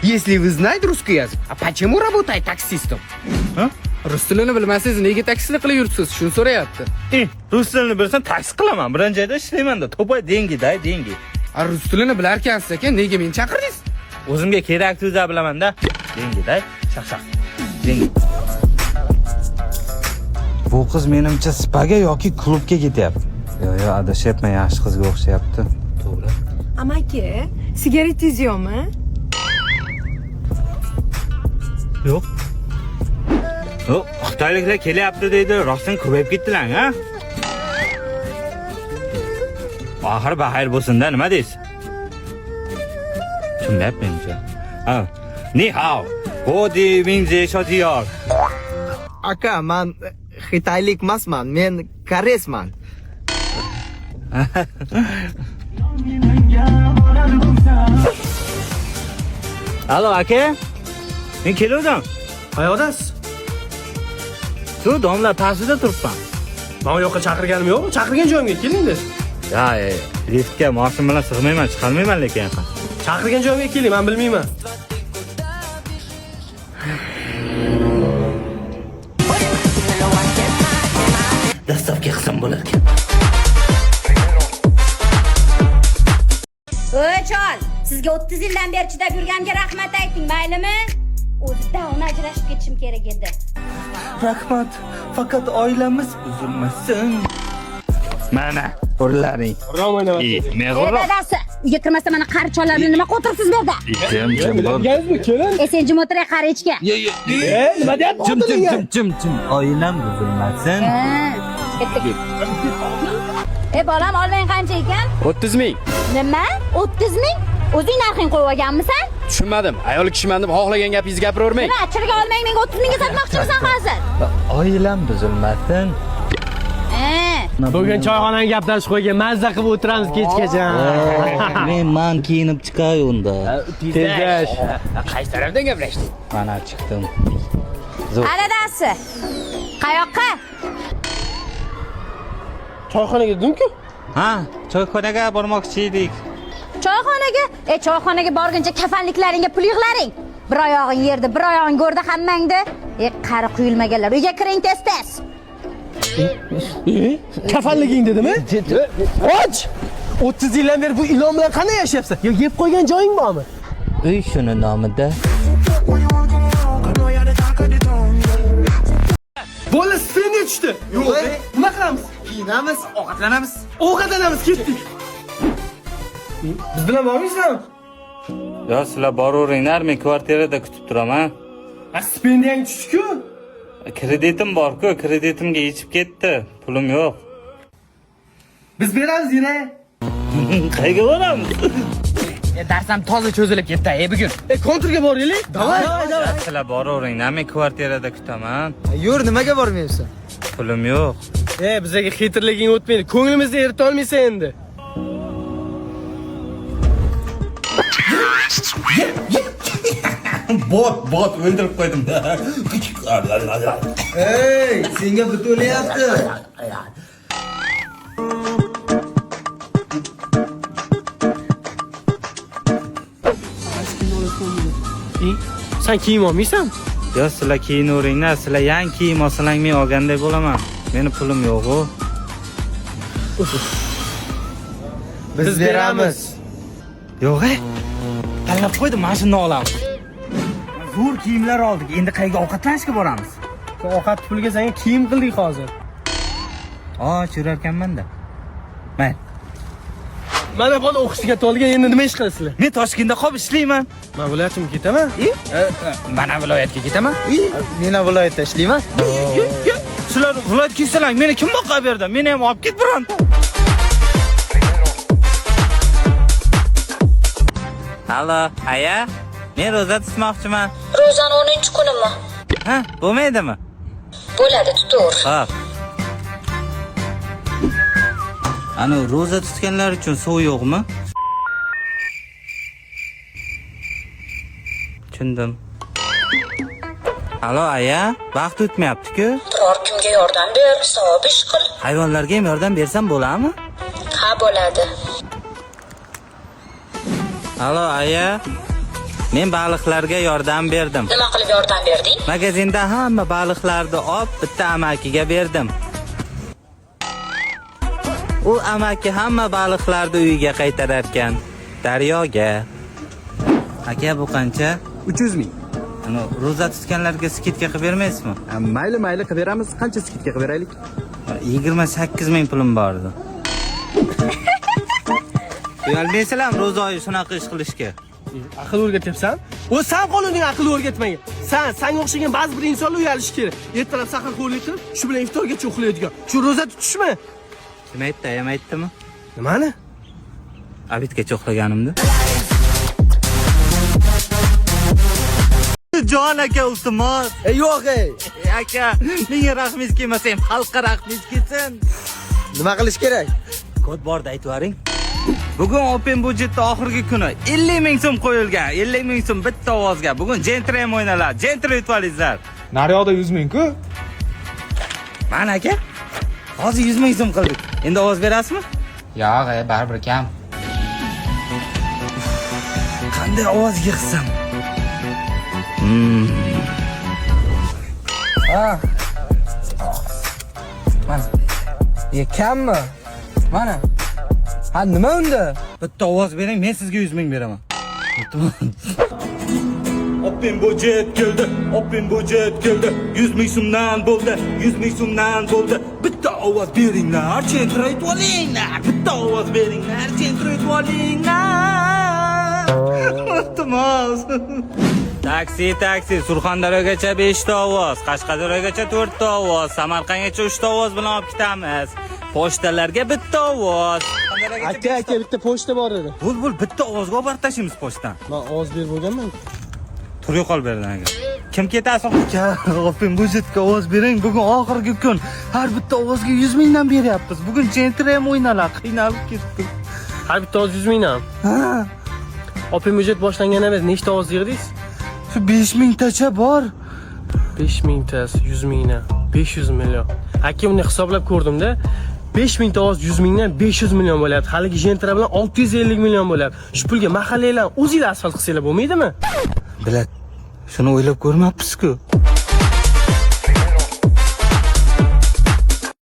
Если вы знаете русский язык, а почему работаете таксистом? Rus tilini bilmasangiz nega taksilik qilib yuribsiz? Shuni so'rayapti. Rus tilini bilsam taksi qilaman. Birinchi joyda ishlayman-da. To'pa dengi-da, dengi. Rus tilini bilarkansiz ekan, nega meni chaqirdingiz? O'zimga kerakli so'zlar bilaman-da. Dengi-da, shaq-shaq. Dengi. Bu qiz menimcha spaga yoki klubga ketyapti. Yo, adashyapman, yaxshi qizga o'xshayapti. To'g'ri. Amaki, sigaretingiz yo'qmi? Yo'q. Xitoyliklar kelyapti deydi, rostdan ko'payib ketdilar, ha? Oxir baxayr bo'lsin-da, nima deysiz? Tushunmayapman-chi. Ni hao. Godi ming zeshodiyor. Aka, men xitoylik emasman, men koreysman. Alo, aka. Men keldim. Qayoqdasiz? Shu domla tasida turibman. Men u yoqqa chaqirganim yo'q. Chaqirgan joyimga keling-da. Ya, liftga mashina bilan sig'mayman, chiqolmayman lekin. Chaqirgan joyimga keling, men bilmayman. Dastavga qilsam bo'lar ekan. Oy chol, sizga 30 yildan beri chidab yurganimga rahmat ayting, maylimi? O'zida uni ajrashib ketishim kerak edi. Rahmat, faqat oilamiz buzilmasin. Mana, qo'llaring. Men Dadasi, uyga kirmasdan mana qari chollar bilan nima qo'tiribsiz bu yerda? jim bor. Sen jim o'tir, qari ichga. Nima deyapti? Jim. Oilam buzilmasin. Bolam, olmang qancha ekan? 30 ming. Nima? 30 ming? O'zing narxing qo'yib olganmisan? Tushunmadim. Ayol kishiman deb xohlagan gapingizni gapiravermang. Nima, chiriga olmang, menga 30 mingga sotmoqchimisan hozir? Oilam buzilmasin. Bugun choyxonani gaplashib qo'ygan, mazza qilib o'tiramiz kechgacha. Men kiyinib chiqay unda. Tezlash. Qaysi tarafdan gaplashding? Mana chiqdim. Dadasi. Qayoqqa? Choyxonaga dedim-ku. Ha, choyxonaga bormoqchi edik. Choyxonaga? Choyxonaga borguncha kafanliklaringga pul yig'laring. Bir oyog'ing yerda, bir oyog'ing go'rda hammangda. Qari quyilmaganlar, uyga kiring tez-tez. Kafanliging dedimi? Och! 30 yildan beri bu ilon bilan qanday yashayapsan? Yo, yeb qo'ygan joying bormi? Uy shuni nomida. Bola stendga tushdi. Yo'q, nima qilamiz? Kiyinamiz, ovqatlanamiz. Ovqatlanamiz, ketdik. Biz bilan bormaysizmi? Yo, sizlar boraveringlar, men kvartirada kutib turaman. Stipendiyang tushdi-ku. Kreditim bor-ku, kreditimga yechib ketdi. Pulim yo'q. Biz beramiz yana. Qayerga boramiz? Darsam toza cho'zilib ketdi, bugun. Kontrga boraylik. Davay. Sizlar boraveringlar, men kvartirada kutaman. Yur, nimaga bormayapsan? Pulim yo'q. Bizga xitrliging o'tmaydi. Ko'nglimizni erita olmaysan endi. Bot o'ldirib qo'ydim. Hey, senga bu to'layapti. Sen kiyim olmaysan? Yo, sizlar kiyinaveringlar, sizlar yangi kiyim olsalaring men olgandek bo'laman. Meni pulim yo'q-ku. Biz beramiz. Yo'q-a? Tanlab qo'ydim, mana shuni olamiz. Zo'r kiyimlar oldik. Endi qayerga ovqatlanishga boramiz? Ovqat puliga senga kiyim qildik hozir. Yurarkanman-da. Mayli. Mana bola o'qishga to'lgan, endi nima ish qilasizlar? Men Toshkentda qolib ishlayman. Men viloyatimga ketaman. Mana viloyatga ketaman. Men viloyatda ishlayman. Sizlar viloyatga ketsalar, meni kim boqib berdi? Meni ham olib ket biron. Alo, aya. Men ro'za tutmoqchiman. Ro'zani 10-kunimi? Ha, bo'lmaydimi? Bo'ladi, tutaver. Xo'p. Ana ro'za tutganlar uchun suv yo'qmi? Tushundim. Alo, aya, vaqt o'tmayapti-ku. Biror kimga yordam ber, savob ish qil. Hayvonlarga ham yordam bersam bo'ladimi? Ha, bo'ladi. Alo, aya. Men baliqlarga yordam berdim. Nima qilib yordam berding? Magazinda hamma baliqlarni olib bitta amakiga berdim. U amaki hamma baliqlarni uyiga qaytarar ekan, daryoga. Aka, bu qancha? 300 ming. Ana ro'za tutganlarga skitka qilib bermaysizmi? Mayli, qilib beramiz. Qancha skitka qilib beraylik? 28 ming pulim bor edi. Uyalmaysizlar ro'za oyi shunaqa ish qilishga. Aql o'rgatyapsan? O sen qo'lingning aql o'rgatmagan. Sanga o'xshagan ba'zi bir insonlar uyalishi kerak. Ertalab saharxo'rlik qilib, shu bilan iftorgacha uxlaydigan. Shu ro'za tutishmi? Kim aytdi? Ayam aytdimi? Nimani? Abidgacha uxlaganimda. Jon aka, iltimos. Yo'q, Aka, menga rahmingiz kelmasa ham xalqqa rahmingiz kelsin. Nima qilish kerak? Kod borda aytib bering. Bugun Open budjetda oxirgi kuni 50 ming so'm qo'yilgan. 50 ming so'm bitta ovozga. Bugun Gentrem o'ynaladi. Gentre yutvolingizlar. Naryoqda 100 ming-ku. Mana aka. Hozir 100 ming so'm qildik. Endi ovoz berasizmi? Yo'q, baribir kam. Qanday ovoz yig'sam? Mana. Kammi? Mana. Ha, nima unda? Bitta ovoz bering, men sizga 100 ming beraman. Open budjet keldi, Open budjet keldi. 100 ming so'mdan bo'ldi, 100 ming so'mdan bo'ldi. Bitta ovoz beringlar, Gentre yutvolinglar. Bitta ovoz beringlar, Gentre yutvolinglar. Iltimos. Taksi, Surxondaryogacha 5 ta ovoz, Qashqadaryogacha 4 ta ovoz, Samarqandgacha 3 ta ovoz bilan olib ketamiz. Pochtalarga bitta ovoz. Aka, bitta pochta bor edi. Bul bitta ovozga olib tashlaymiz pochtadan. Men ovoz berib bo'lganman. Tur yo'qol berdan aka. Kim ketasi? Aka, Open budjetga ovoz bering. Bugun oxirgi kun. Har bitta ovozga 100 mingdan beryapmiz. Bugun Gentre ham o'ynaladi. Qiynalib ketdik. Har bitta ovoz 100 mingdan. Ha, Open budjet boshlangandan beri nechta ovoz yig'dingiz? 5 mingtacha bor. 5 mingtasi 100 mingdan 500 million. Aka, uni hisoblab ko'rdim-da. 5 mingta ovoz 100 mingdan 500 million bo'lyapti. Haligi Gentre bilan 650 million bo'lyapti. Shu pulga mahallanglar o'zingizlar asfalt qilsanglar bo'lmaydimi? Bilat, shuni o'ylab ko'rmabsiz-ku.